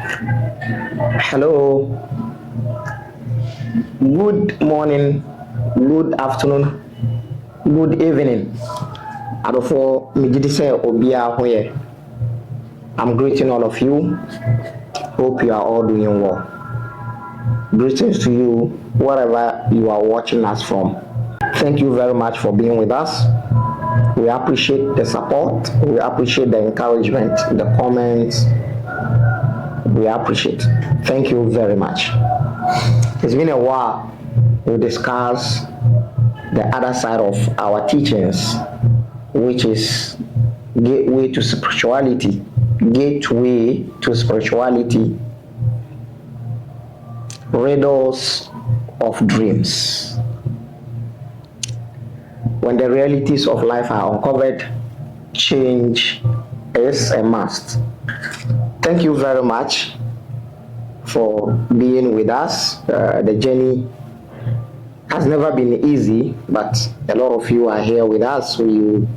Hello, good morning, good afternoon, good evening. Adofo Mijidi say Obia Hoye. I'm greeting all of you. Hope you are all doing well. Greetings to you wherever you are watching us from. Thank you very much for being with us. We appreciate the support, we appreciate the encouragement, the comments. We appreciate. Thank you very much. It's been a while. We discuss the other side of our teachings, which is gateway to spirituality. Gateway to spirituality. Riddles of dreams. When the realities of life are uncovered, change is a must. Thank you very much for being with us. The journey has never been easy, but a lot of you are here with us. So you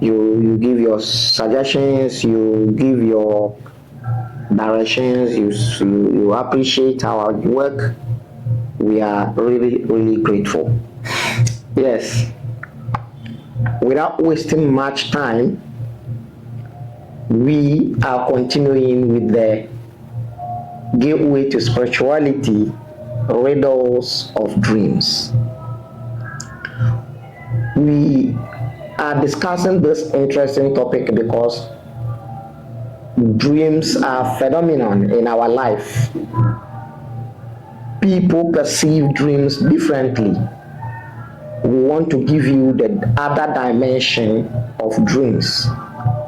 give your suggestions, you give your directions, you appreciate our work. We are really grateful. Yes. Without wasting much time, we are continuing with the gateway to spirituality, riddles of dreams. We are discussing this interesting topic because dreams are a phenomenon in our life. People perceive dreams differently. We want to give you the other dimension of dreams.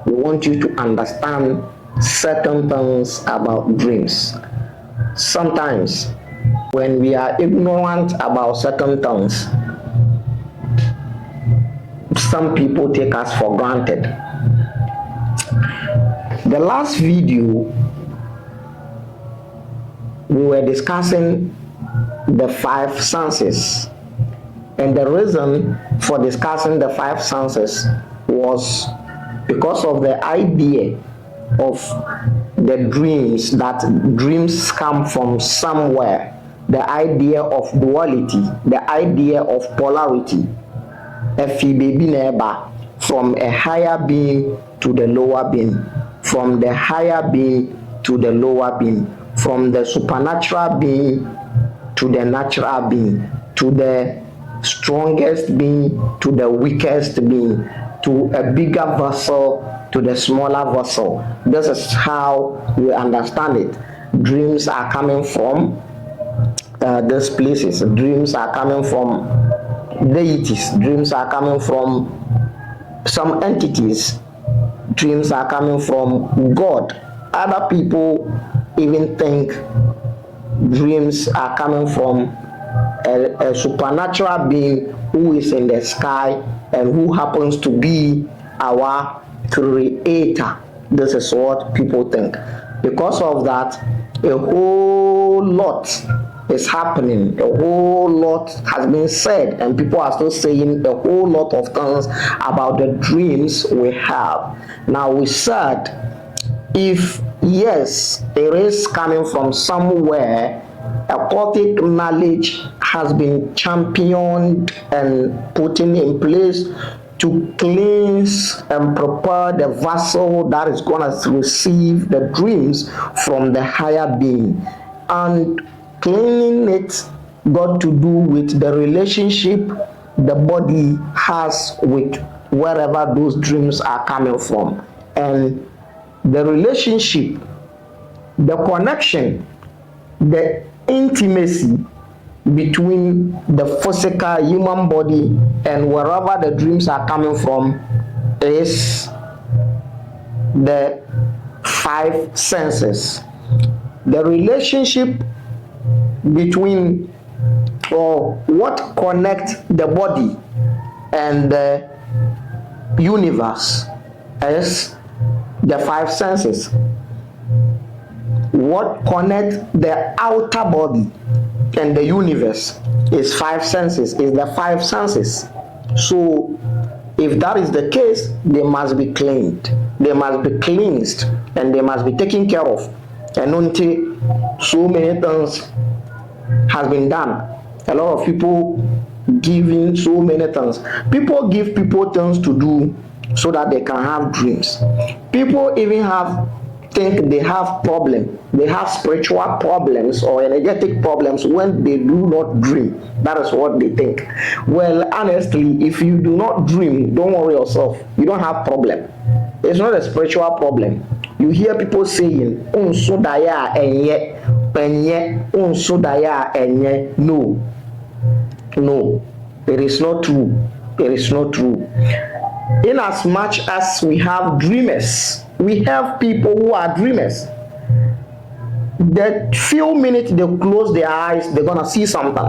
We want you to understand certain things about dreams. Sometimes, when we are ignorant about certain things, some people take us for granted. The last video, we were discussing the five senses. And the reason for discussing the five senses was because of the idea of the dreams, that dreams come from somewhere, the idea of duality, the idea of polarity, from a higher being to the lower being, from the higher being to the lower being, from the supernatural being to the natural being, to the strongest being to the weakest being, to a bigger vessel to the smaller vessel. This is how we understand it. Dreams are coming from these places. Dreams are coming from deities. Dreams are coming from some entities. Dreams are coming from God. Other people even think dreams are coming from a supernatural being who is in the sky and who happens to be our creator. This is what people think. Because of that, a whole lot is happening. A whole lot has been said, and people are still saying a whole lot of things about the dreams we have. Now, we said, if yes, it is coming from somewhere, occultic knowledge has been championed and put in place to cleanse and prepare the vessel that is going to receive the dreams from the higher being. And cleaning it got to do with the relationship the body has with wherever those dreams are coming from. And the relationship, the connection, the intimacy between the physical human body and wherever the dreams are coming from is the five senses. The relationship between, or what connects the body and the universe is the five senses. What connects the outer body and the universe is five senses, is the five senses. So if that is the case, they must be cleaned, they must be cleansed, and they must be taken care of. And until so many things has been done. A lot of people giving so many things. People give people things to do so that they can have dreams. People even think they have problem. They have spiritual problems or energetic problems when they do not dream. That is what they think. Well, honestly, if you do not dream, don't worry yourself. You don't have problem. It's not a spiritual problem. You hear people saying, "Unso daya enye, unso daya enye." No, it is not true. It is not true. In as much as we have dreamers, we have people who are dreamers. The few minutes they close their eyes, they're gonna see something.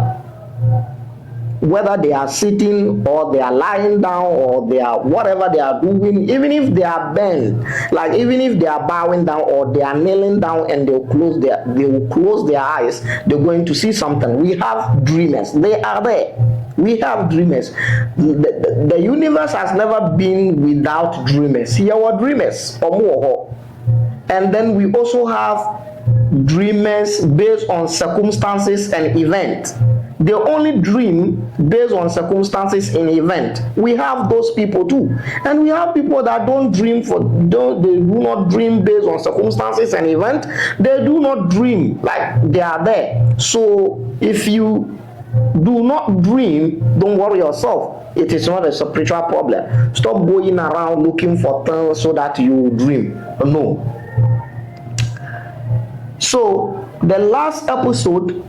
Whether they are sitting or they are lying down or they are whatever they are doing, even if they are bent, like even if they are bowing down or they are kneeling down and they will close their eyes, they're going to see something. We have dreamers. They are there. We have dreamers. The universe has never been without dreamers. Here are dreamers. And then we also have dreamers based on circumstances and events. They only dream based on circumstances in event. We have those people too. And we have people that they do not dream based on circumstances and event. They do not dream like they are there. So if you do not dream, don't worry yourself. It is not a spiritual problem. Stop going around looking for things so that you dream. No. So the last episode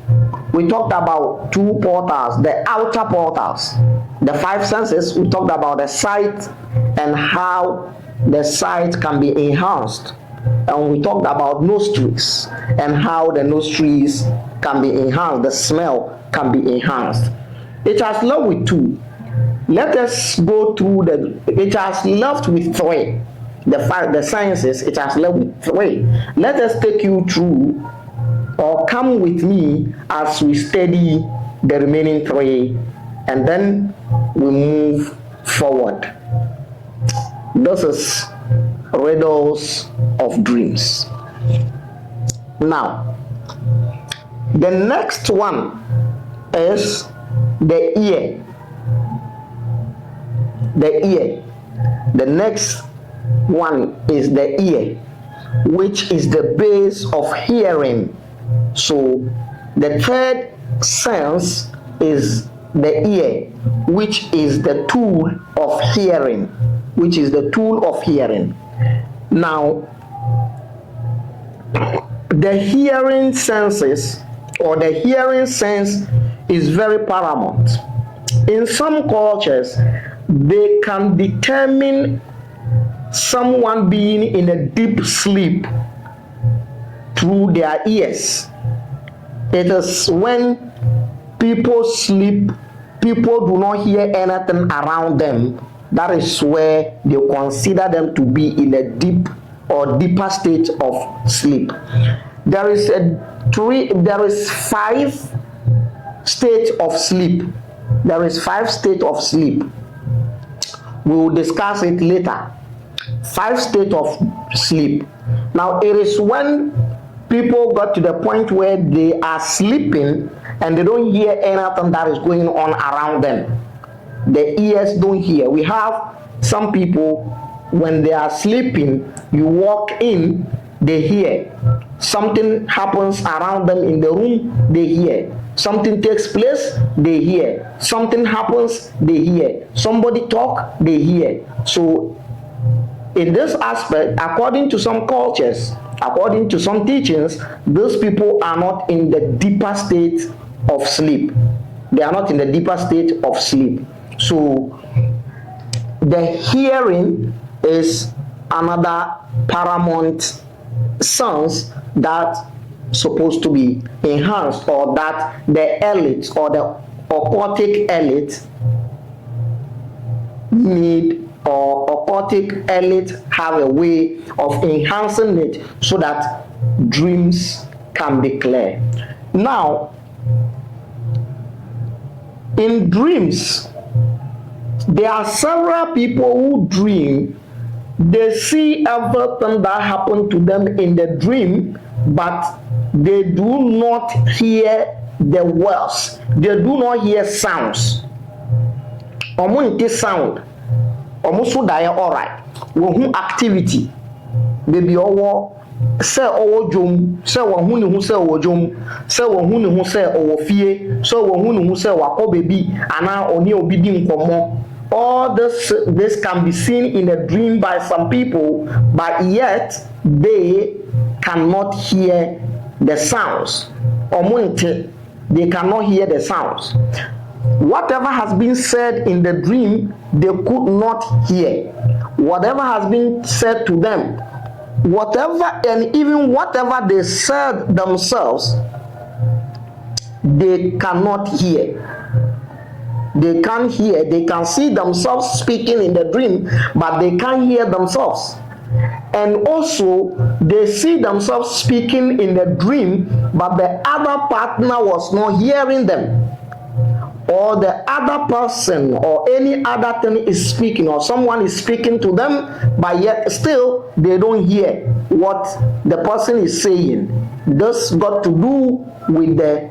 we talked about two portals, the outer portals, the five senses. We talked about the sight and how the sight can be enhanced. And we talked about nostrils and how the nostrils can be enhanced, the smell can be enhanced. It has left with two. Let us go through it has left with three. The sciences, it has left with three. Let us take you through or come with me as we study the remaining three, and then we move forward. This is Riddles of Dreams. Now, the next one is the ear. The ear. The next one is the ear, which is the base of hearing. So the third sense is the ear, which is the tool of hearing. Now, the hearing senses or the hearing sense is very paramount. In some cultures, they can determine someone being in a deep sleep through their ears. It is when people sleep, people do not hear anything around them. That is where they consider them to be in a deep or deeper state of sleep. There is 5 states of sleep. There is 5 states of sleep. We will discuss it later. 5 states of sleep. Now, it is when people got to the point where they are sleeping and they don't hear anything that is going on around them. The ears don't hear. We have some people, when they are sleeping, you walk in, they hear. Something happens around them in the room, they hear. Something takes place, they hear. Something happens, they hear. Somebody talk, they hear. So in this aspect, according to some cultures, according to some teachings, those people are not in the deeper state of sleep. They are not in the deeper state of sleep. So the hearing is another paramount sense that's supposed to be enhanced, or that the elite or the occultic elite need, or occultic elite have a way of enhancing it so that dreams can be clear. Now, in dreams, there are several people who dream. They see everything that happened to them in the dream but they do not hear the words. They do not hear sounds. Omo inte sound. Omo so die alright. Wo activity. Baby owo se owo jom, se wo hu ne hu se owo jom, se wo hu ne hu se owo fie, se wo hu ne hu se wakọ baby ana oni obi di nkomo. All this can be seen in a dream by some people, but yet they cannot hear the sounds. They cannot hear the sounds. Whatever has been said in the dream, they could not hear. Whatever has been said to them, whatever and even whatever they said themselves, they cannot hear. They can't hear. They can see themselves speaking in the dream, but they can't hear themselves. And also, they see themselves speaking in the dream, but the other partner was not hearing them. Or the other person or any other thing is speaking, or someone is speaking to them, but yet still they don't hear what the person is saying. This got to do with the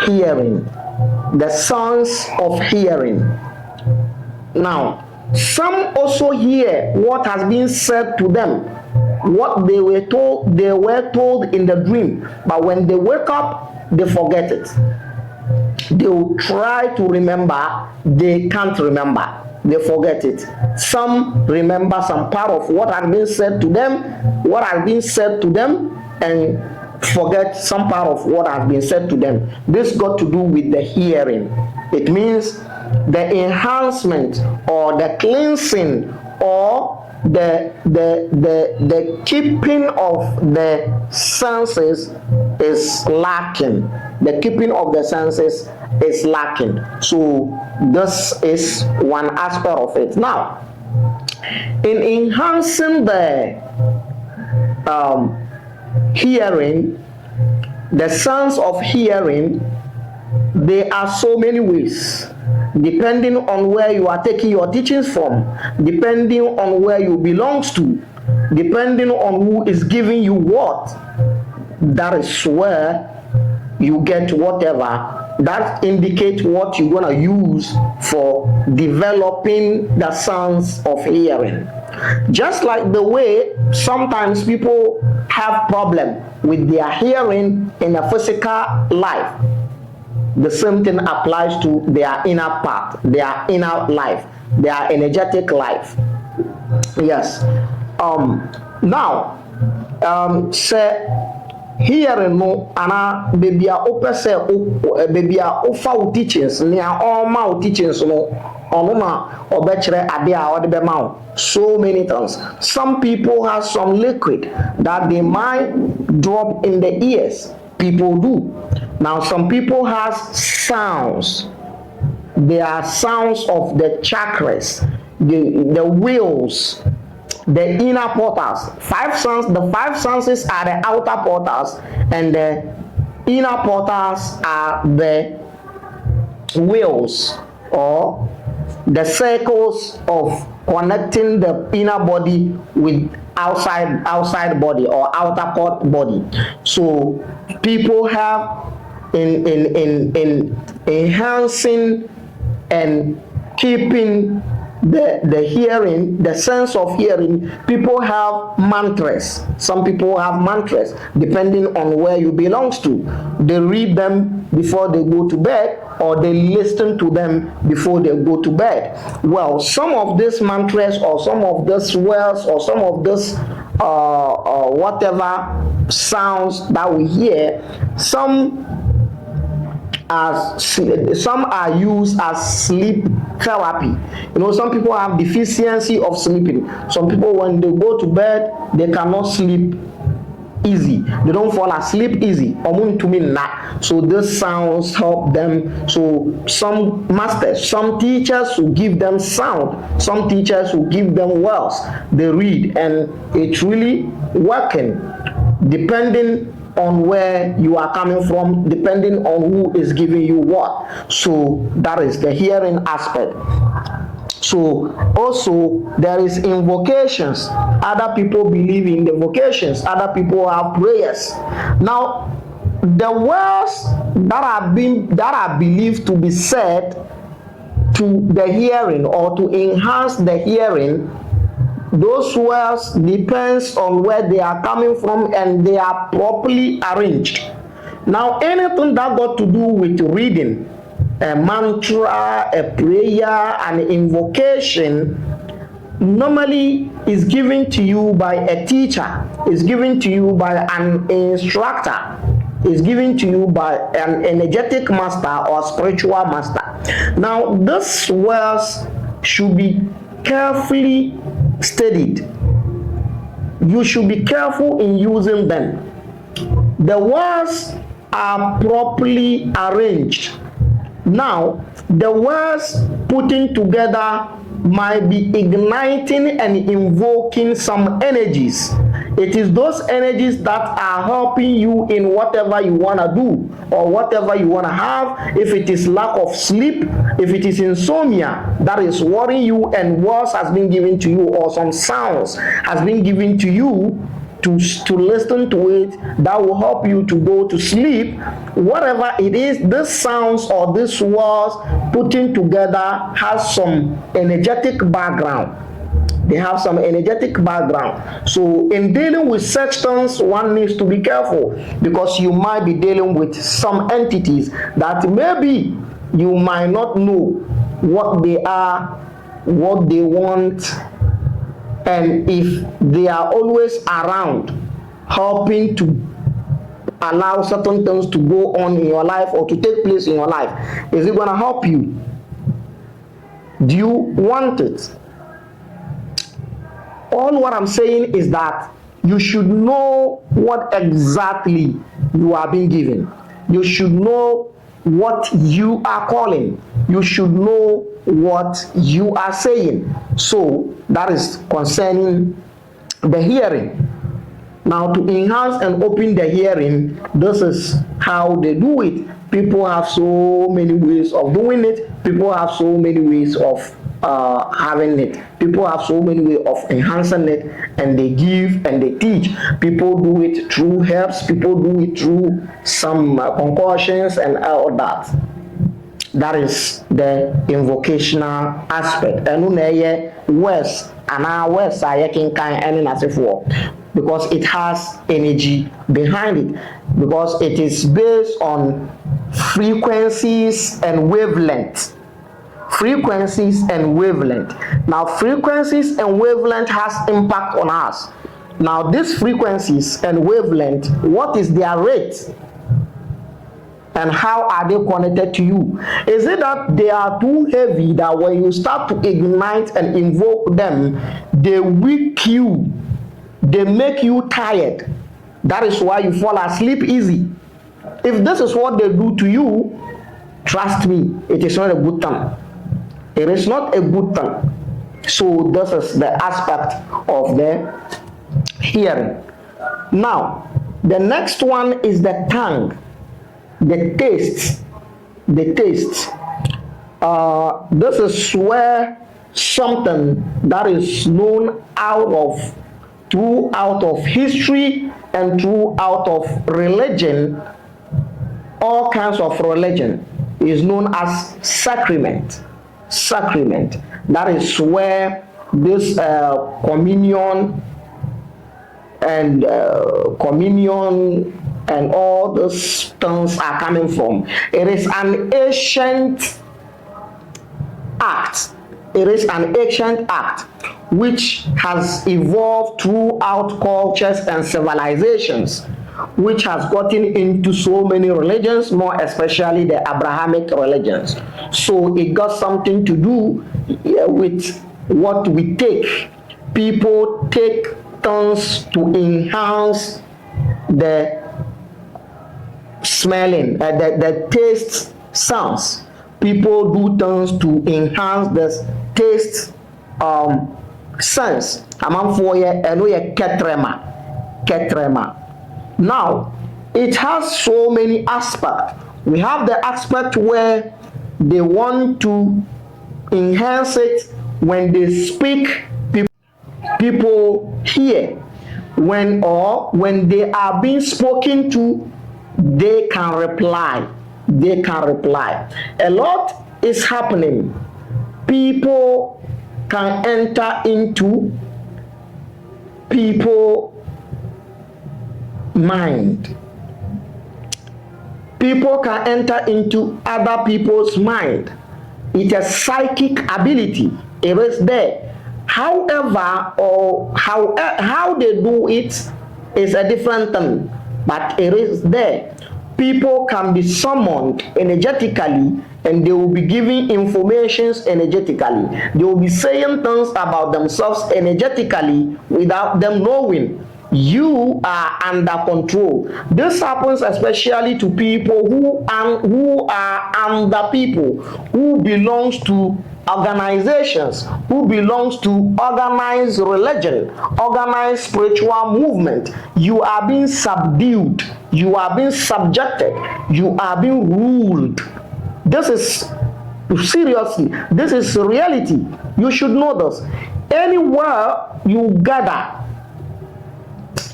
hearing, the sense of hearing. Now, some also hear what has been said to them, what they were told in the dream, but when they wake up, they forget it. They will try to remember, they can't remember, they forget it. Some remember some part of what has been said to them, and forget some part of what has been said to them. This got to do with the hearing. It means the enhancement or the cleansing or the keeping of the senses is lacking. The keeping of the senses is lacking. So this is one aspect of it. Now, in enhancing the hearing, the sense of hearing, there are so many ways, depending on where you are taking your teachings from, depending on where you belong to, depending on who is giving you what. That is where you get whatever that indicates what you're going to use for developing the sense of hearing. Just like the way sometimes people have problem with their hearing in a physical life, the same thing applies to their inner part, their inner life, their energetic life. Yes. Now, say hearing no ana baby a opese baby a ofa teachings near all my teachings no ono na obekere ade a ode be ma. So many times some people have some liquid that they might drop in the ears. People do. Now some people have sounds. There are sounds of the chakras, the wheels, the inner portals. The five senses are the outer portals, and the inner portals are the wheels or the circles of connecting the inner body with outside body or outer court body. So people have in enhancing and keeping the hearing, the sense of hearing, people have mantras. Some people have mantras depending on where you belong to. They read them before they go to bed, or they listen to them before they go to bed. Well, some of these mantras or some of these words or some of this whatever sounds that we hear, some are used as sleep therapy. You know, some people have deficiency of sleeping. Some people, when they go to bed, they cannot sleep easy. They don't fall asleep easy. So these sounds help them. So some masters, some teachers will give them sound. Some teachers will give them words. They read, and it's really working, depending on where you are coming from, depending on who is giving you what. So that is the hearing aspect. So also there is invocations. Other people believe in the vocations. Other people have prayers. Now, the words that are believed to be said to the hearing or to enhance the hearing, those words depends on where they are coming from and they are properly arranged. Now, anything that got to do with reading, a mantra, a prayer, an invocation, normally is given to you by a teacher, is given to you by an instructor, is given to you by an energetic master or spiritual master. Now, these words should be carefully studied. You should be careful in using them. The words are properly arranged. Now, the words putting together might be igniting and invoking some energies. It is those energies that are helping you in whatever you want to do or whatever you want to have. If it is lack of sleep, if it is insomnia that is worrying you and words has been given to you, or some sounds has been given to you to listen to it, that will help you to go to sleep. Whatever it is, this sounds or this words putting together has some energetic background. They have some energetic background. So in dealing with such things, one needs to be careful, because you might be dealing with some entities that maybe you might not know what they are, what they want, and if they are always around helping to allow certain things to go on in your life or to take place in your life, is it going to help you? Do you want it? All what I'm saying is that you should know what exactly you are being given. You should know what you are calling. You should know what you are saying. So that is concerning the hearing. Now, to enhance and open the hearing, this is how they do it. People have so many ways of doing it. People have so many ways of having it. People have so many ways of enhancing it, and they give and they teach. People do it through herbs. People do it through some concoctions and all that. That is the invocational aspect. And words and our words are because it has energy behind it, because it is based on frequencies and wavelength. Frequencies and wavelength. Now, frequencies and wavelength has impact on us. Now, these frequencies and wavelength, what is their rate? And how are they connected to you? Is it that they are too heavy that when you start to ignite and invoke them, they weak you, they make you tired? That is why you fall asleep easy. If this is what they do to you, trust me, it is not a good thing. It is not a good thing. So this is the aspect of the hearing. Now, the next one is the tongue. The taste. This is where something that is known throughout of history and throughout of religion, all kinds of religion, is known as sacrament. That is where this communion and all those things are coming from. It is an ancient act. Which has evolved throughout cultures and civilizations, which has gotten into so many religions, more especially the Abrahamic religions. So it got something to do with what we take. People take things to enhance the smelling, the taste sounds. People do things to enhance the taste sense. Ketrema. Now, it has so many aspects. We have the aspect where they want to enhance it when they speak, people hear. When they are being spoken to, they can reply. They can reply. A lot is happening. People can enter into people's mind. People can enter into other people's mind. It's a psychic ability. It is there. However, or how they do it is a different thing, but it is there. People can be summoned energetically, and they will be giving informations energetically. They will be saying things about themselves energetically without them knowing. You are under control. This happens especially to people who are under people who belongs to organizations, who belongs to organized religion, organized spiritual movement. You are being subdued. You are being subjected. You are being ruled. This is seriously. This is reality. You should know this. Anywhere you gather,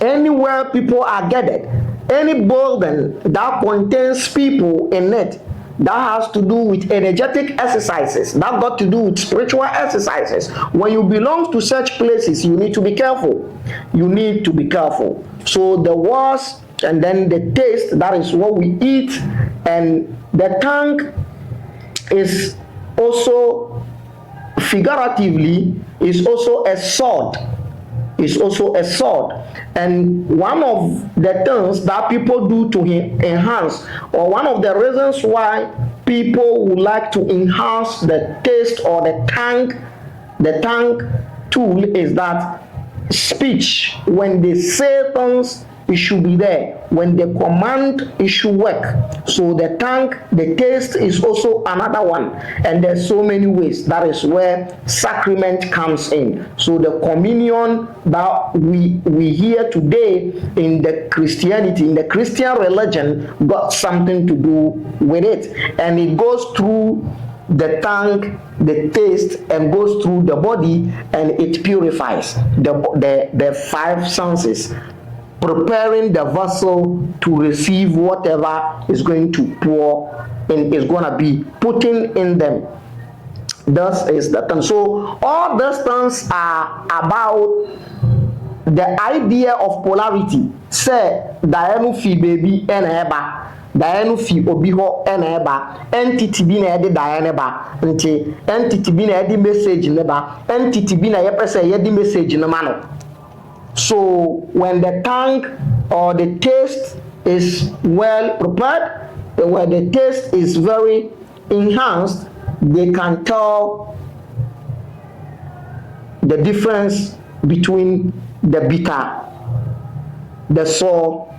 anywhere people are gathered, any building that contains people in it, that has to do with energetic exercises, that got to do with spiritual exercises. When you belong to such places, you need to be careful. You need to be careful. So the words and then the taste, that is what we eat, and the tongue is also figuratively is also a sword. Is also a sword. And one of the things that people do to enhance, or one of the reasons why people would like to enhance the taste or the tongue tool, is that speech, when they say things, it should be there. When they command, it should work. So the tongue, the taste is also another one. And there's so many ways. That is where sacrament comes in. So the communion that we hear today in the Christianity, in the Christian religion, got something to do with it. And it goes through the tongue, the taste, and goes through the body, and it purifies the five senses, preparing the vessel to receive whatever is going to pour in, is going to be putting in them. Thus is the thing. So all these things are about the idea of polarity. Say, Dianu fi baby and eba. Dianu fi obi ho and eba. Entity bi na edi Diane ba. Nti entity bi na edi message neba. Entity bi na yepese yedi message no mano. So when the tongue or the taste is well prepared, when the taste is very enhanced, they can tell the difference between the bitter, the sour,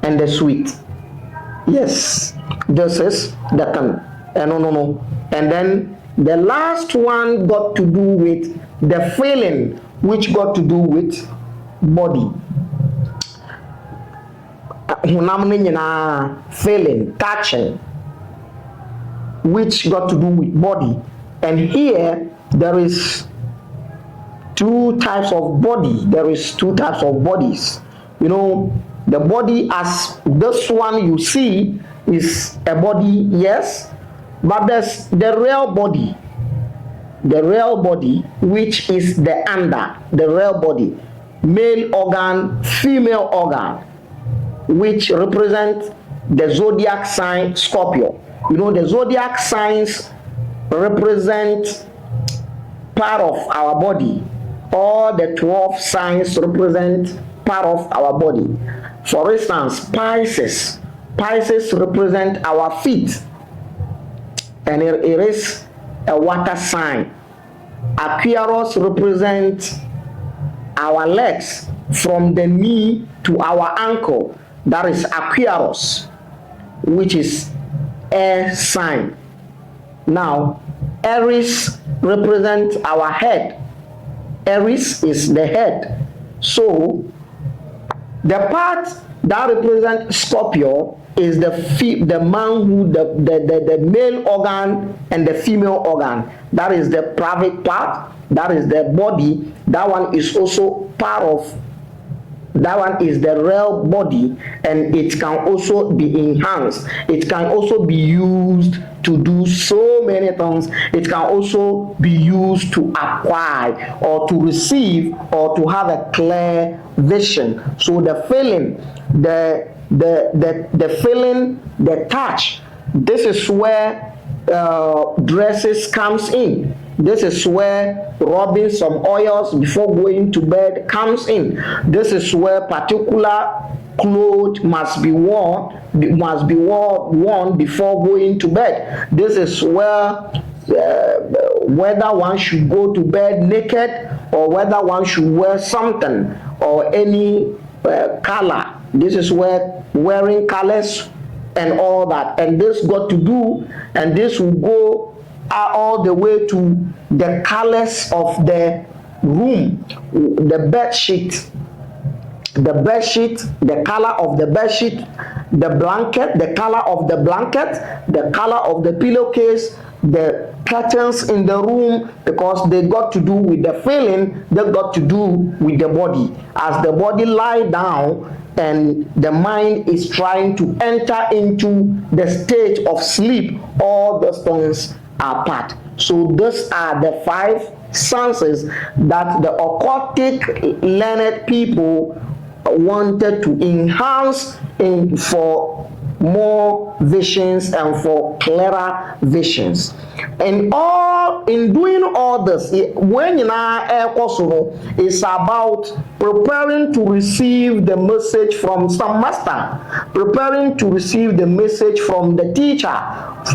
and the sweet. Yes, this is the tongue. No. And then the last one got to do with the feeling, which got to do with body. Feeling, touching, which got to do with body. And here there is two types of body. There is two types of bodies. You know, the body as this one you see is a body, yes, but there's the real body. The real body, which is the under, the real body, male organ, female organ, which represents the zodiac sign Scorpio. You know, the zodiac signs represent part of our body. All the 12 signs represent part of our body. For instance, Pisces represent our feet, and it is a water sign. Aquarius represents our legs from the knee to our ankle. That is Aquarius, which is air sign. Now, Aries represents our head. Aries is the head. So, the part that represents Scorpio is the manhood, the male organ and the female organ. that is the private part, that is the body. That one is also part of, that one is the real body, and it can also be enhanced. It can also be used to do so many things. It can also be used to acquire or to receive or to have a clear vision. So the feeling, the feeling, the touch, this is where dresses comes in. This is where rubbing some oils before going to bed comes in. This is where particular clothes must be worn before going to bed. This is where whether one should go to bed naked or whether one should wear something or any color. This is where wearing colors and all that, and this got to do, and this will go all the way to the colors of the room, the bed sheet, the color of the bed sheet, the blanket, the color of the blanket, the color of the pillowcase, the curtains in the room, because they got to do with the feeling, they got to do with the body. As the body lie down and the mind is trying to enter into the state of sleep, all the stones are part. So these are the 5 senses that the occultic learned people wanted to enhance for more visions and for clearer visions. And in doing all this, when it's about preparing to receive the message from some master, preparing to receive the message from the teacher,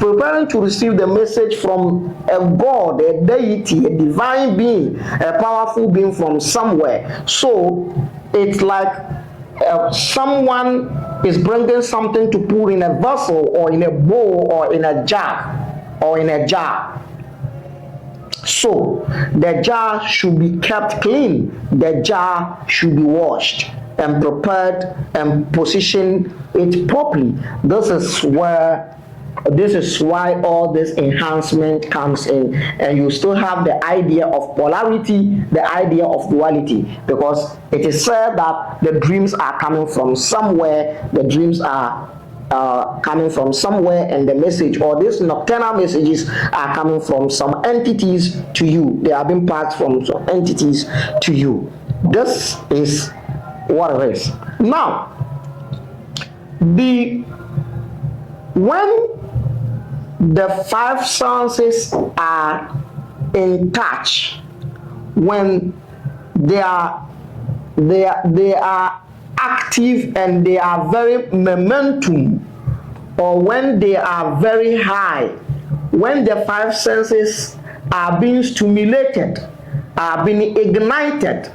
preparing to receive the message from a God, a deity, a divine being, a powerful being from somewhere. So it's like someone is bringing something to put in a vessel or in a bowl or in a jar So the jar should be kept clean. The jar should be washed and prepared and position it properly. This is why all this enhancement comes in, and you still have the idea of polarity, the idea of duality, because it is said that the dreams are coming from somewhere, the dreams are coming from somewhere, and the message or these nocturnal messages are coming from some entities to you. They are being passed from some entities to you. This is what it is. Now, when the 5 senses are in touch, when they are active and they are very momentum, or when they are very high, when the 5 senses are being stimulated, are being ignited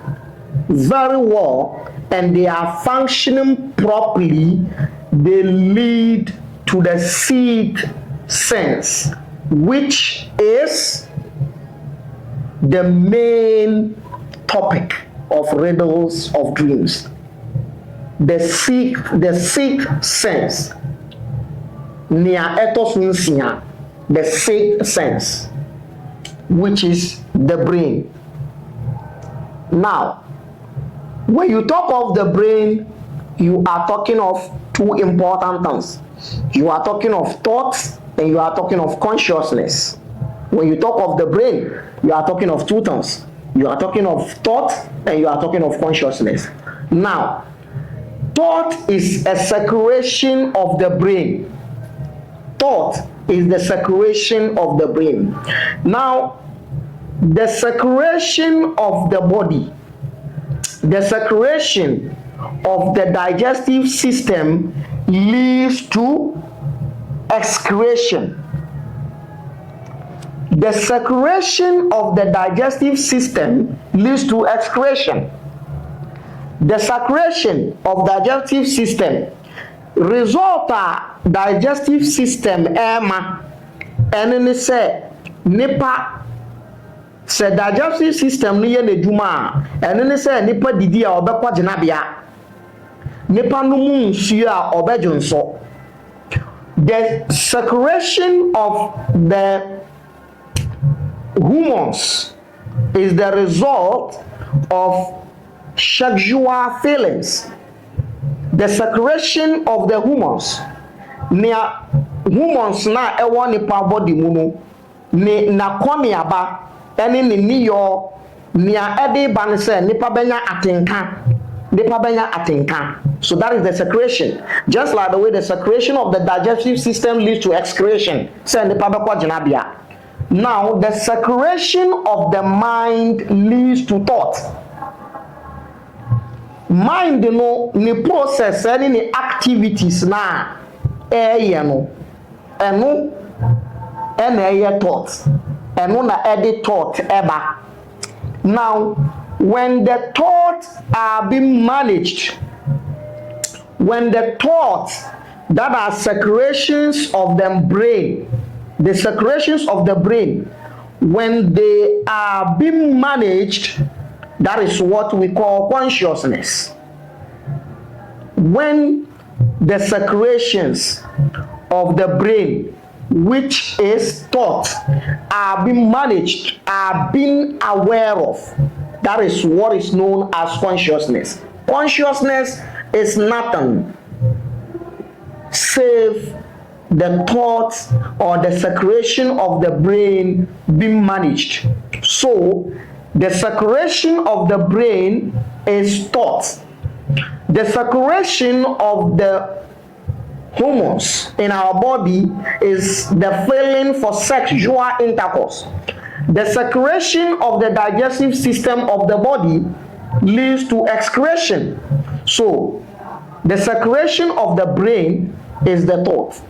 very well, and they are functioning properly, they lead to the seed sense, which is the main topic of Riddles of Dreams. The sixth sense, the sixth sense, which is the brain. Now, when you talk of the brain, you are talking of 2 important things. You are talking of thoughts and you are talking of consciousness. When you talk of the brain, you are talking of 2 things. You are talking of thought and you are talking of consciousness. Now, thought is a secretion of the brain. Thought is the secretion of the brain. Now, the secretion of the body, the secretion of the digestive system leads to excretion. The secretion of the digestive system leads to excretion. The secretion of digestive system result digestive system and say nipa se digestive system ni ye nedwuma and say nipa didi a obekwa jinabia nipa no mu nsuo a obedwonso. The secretion of the Humors is the result of sexual feelings. The secretion of the humors. Nia humors na ewo nipa body mu no ne na kwame aba ene ne niyo nia ede ba ne se nipa benya atenka. So that is the secretion. Just like the way the secretion of the digestive system leads to excretion. Say nipa be kwa jinabia. Now the secretion of the mind leads to thought. Mind no ni process any ni activities na no eno ene thought eno na edit thought eba. Now when the thoughts are being managed, when the thoughts that are secretions of the brain, the secretions of the brain, when they are being managed, that is what we call consciousness. When the secretions of the brain, which is thought, are being managed, are being aware of, that is what is known as consciousness. Consciousness is nothing save the thoughts or the secretion of the brain being managed. So the secretion of the brain is thought. The secretion of the hormones in our body is the feeling for sexual intercourse. The secretion of the digestive system of the body leads to excretion. So the secretion of the brain is the thought.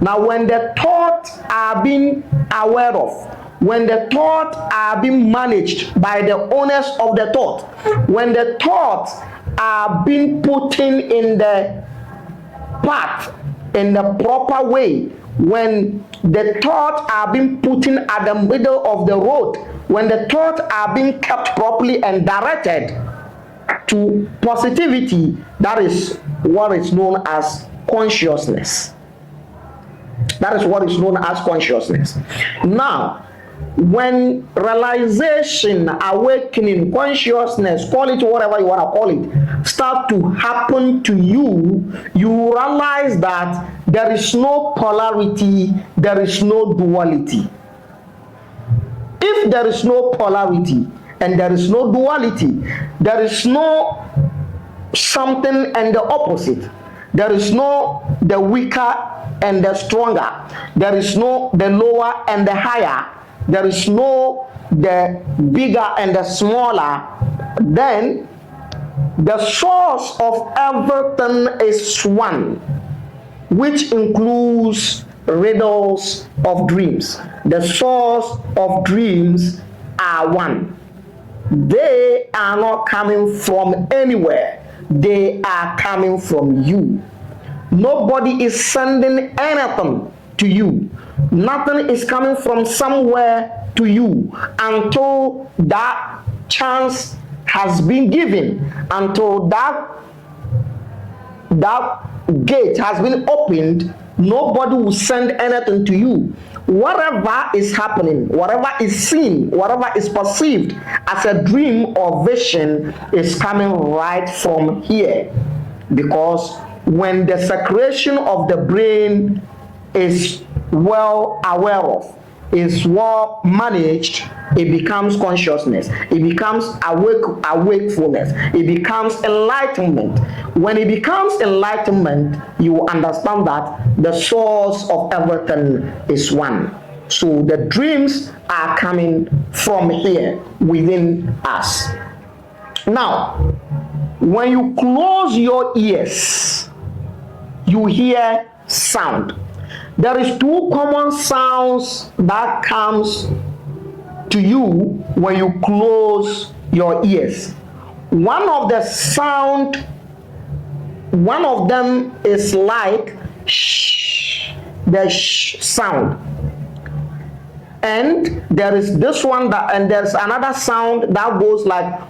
Now when the thoughts are being aware of, when the thoughts are being managed by the owners of the thought, when the thoughts are being put in the path, in the proper way, when the thoughts are being put in at the middle of the road, when the thoughts are being kept properly and directed to positivity, that is what is known as consciousness. That is what is known as consciousness. Now, when realization, awakening, consciousness, call it whatever you want to call it, start to happen to you, you realize that there is no polarity, there is no duality. If there is no polarity and there is no duality, there is no something and the opposite. There is no the weaker and the stronger. There is no the lower and the higher. There is no the bigger and the smaller. Then the source of everything is one, which includes riddles of dreams. The source of dreams are one. They are not coming from anywhere. They are coming from you. Nobody is sending anything to you. Nothing is coming from somewhere to you until that chance has been given, until that gate has been opened. Nobody will send anything to you. Whatever is happening, whatever is seen, whatever is perceived as a dream or vision is coming right from here. Because when the secretion of the brain is well aware of, is well managed, it becomes consciousness, it becomes awakefulness, it becomes enlightenment. When it becomes enlightenment, you will understand that the source of everything is one. So the dreams are coming from here within us. Now, when you close your ears, you hear sound. There is two common sounds that comes to you when you close your ears. One of them is like shh, the shh sound. And there is this one that, and there's another sound that goes like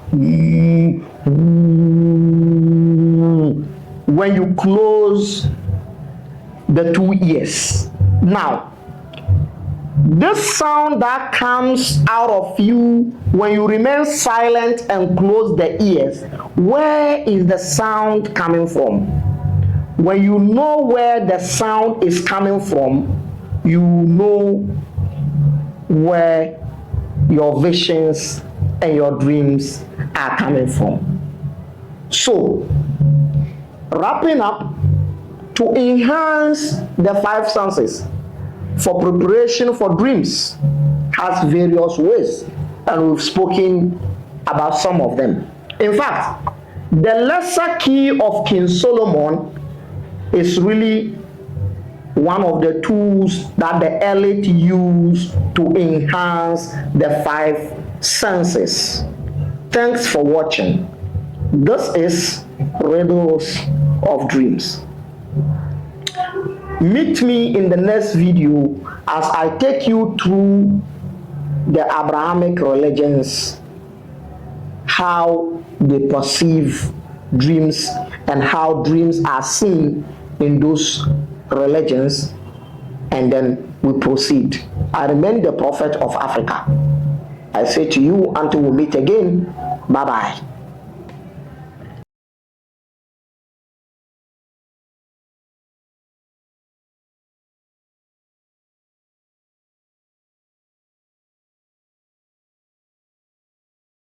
when you close the two ears. Now, This sound that comes out of you when you remain silent and close the ears, where is the sound coming from? When you know where the sound is coming from, you know where your visions and your dreams are coming from. So, wrapping up, to enhance the five senses for preparation for dreams has various ways, and we've spoken about some of them. In fact, the lesser key of King Solomon is really one of the tools that the elite use to enhance the five senses. Thanks for watching. This is Riddles of Dreams. Meet me in the next video as I take you through the Abrahamic religions, how they perceive dreams and how dreams are seen in those religions, and then we proceed. I remain the prophet of Africa. I say to you until we meet again, bye bye.